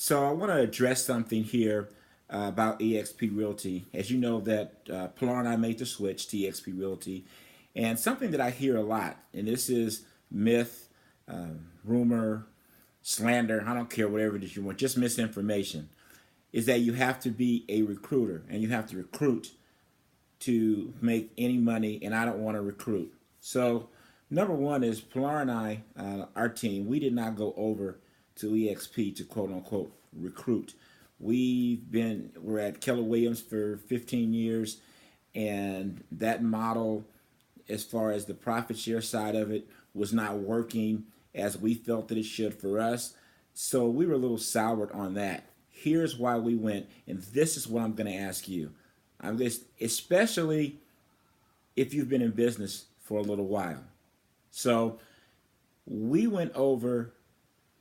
So I want to address something here about eXp Realty. As you know, that Pilar and I made the switch to eXp Realty, and something that I hear a lot, and this is myth, rumor, slander. I don't care whatever it is you want, just misinformation. Is that you have to be a recruiter and you have to recruit to make any money, and I don't want to recruit. So, number one is Pilar and I, our team, we did not go over to EXP to quote unquote recruit. We're at Keller Williams for 15 years, and that model, as far as the profit share side of it, was not working as we felt that it should for us. So we were a little soured on that. Here's why we went, and this is what I'm going to ask you. I'm just, especially if you've been in business for a little while. So we went over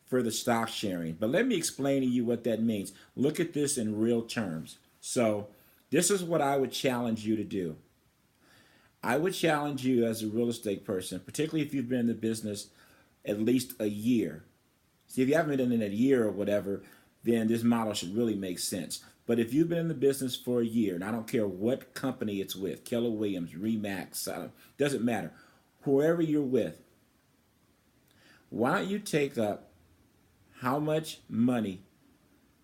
for the stock sharing, but let me explain to you what that means. Look at this in real terms. So this is what I would challenge you to do. I would challenge you as a real estate person, particularly if you've been in the business at least a year. See, if you haven't been in it a year or whatever, then this model should really make sense. But if you've been in the business for a year, and I don't care what company it's with, Keller Williams, Remax, doesn't matter, whoever you're with, why don't you take up how much money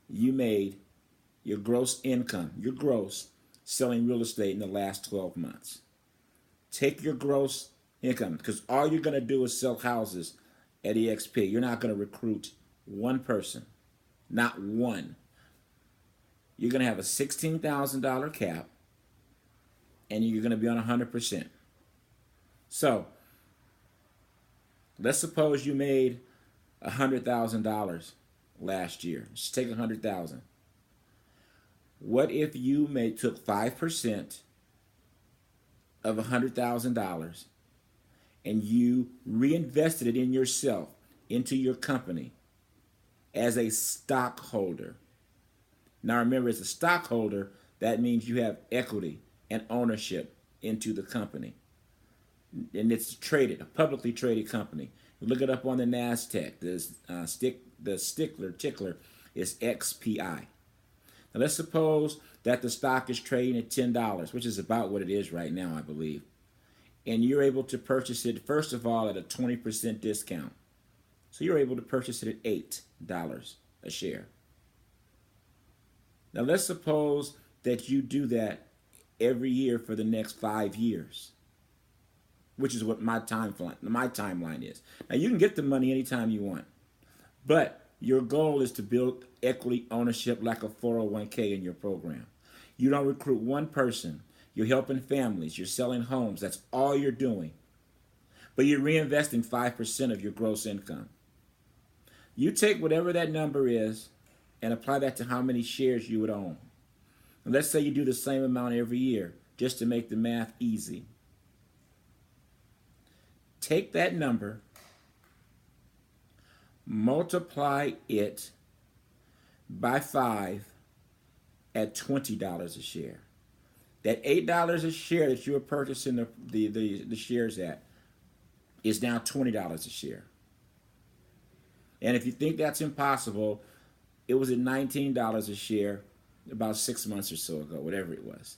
you made, your gross income, your gross, selling real estate in the last 12 months. Take your gross income, because all you're going to do is sell houses at EXP. You're not going to recruit one person, not one. You're going to have a $16,000 cap, and you're going to be on 100%. So let's suppose you made $100,000 last year. Just take 100,000. What if you took 5% of $100,000 and you reinvested it in yourself, into your company, as a stockholder? Now remember, as a stockholder, that means you have equity and ownership into the company. And it's traded, a publicly traded company. You look it up on the NASDAQ. The tickler is XPI. Now let's suppose that the stock is trading at $10, which is about what it is right now, I believe. And you're able to purchase it, first of all, at a 20% discount. So you're able to purchase it at $8 a share. Now let's suppose that you do that every year for the next 5 years, which is what my timeline is. Now you can get the money anytime you want, but your goal is to build equity ownership like a 401k in your program. You don't recruit one person. You're helping families. You're selling homes. That's all you're doing. But you're reinvesting 5% of your gross income. You take whatever that number is and apply that to how many shares you would own. And let's say you do the same amount every year, just to make the math easy. Take that number, multiply it by 5 at $20 a share. That $8 a share that you were purchasing the shares at is now $20 a share. And if you think that's impossible, it was at $19 a share about 6 months or so ago, whatever it was.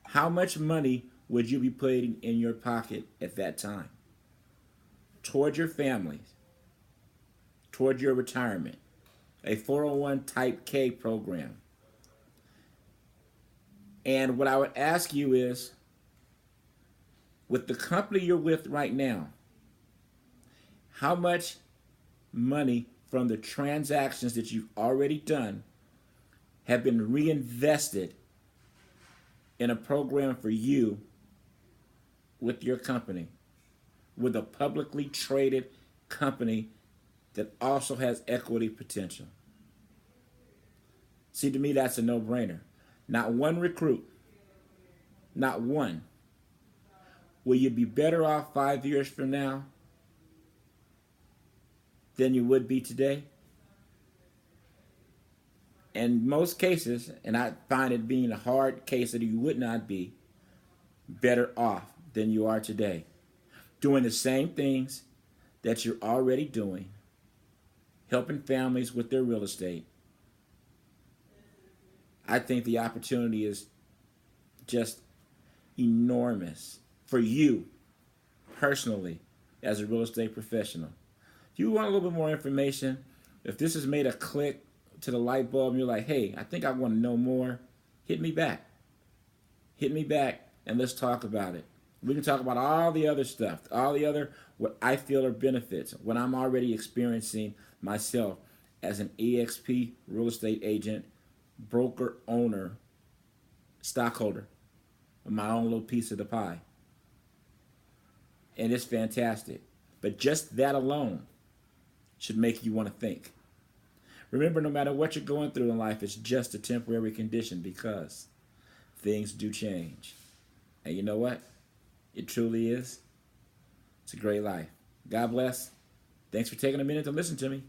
How much money would you be putting in your pocket at that time? Toward your family, toward your retirement, a 401 type K program. And what I would ask you is, with the company you're with right now, how much money from the transactions that you've already done have been reinvested in a program for you with your company, with a publicly traded company that also has equity potential? See, to me, that's a no-brainer. Not one recruit, not one. Will you be better off 5 years from now than you would be today? In most cases, and I find it being a hard case that you would not be better off than you are today, doing the same things that you're already doing, helping families with their real estate, I think the opportunity is just enormous for you personally as a real estate professional. If you want a little bit more information, if this has made a click to the light bulb and you're like, hey, I think I want to know more, hit me back. Hit me back and let's talk about it. We can talk about all the other stuff, all the other what I feel are benefits, what I'm already experiencing myself as an EXP real estate agent, broker, owner, stockholder of my own little piece of the pie. And it's fantastic. But just that alone should make you want to think. Remember, no matter what you're going through in life, it's just a temporary condition because things do change. And you know what? It truly is. It's a great life. God bless. Thanks for taking a minute to listen to me.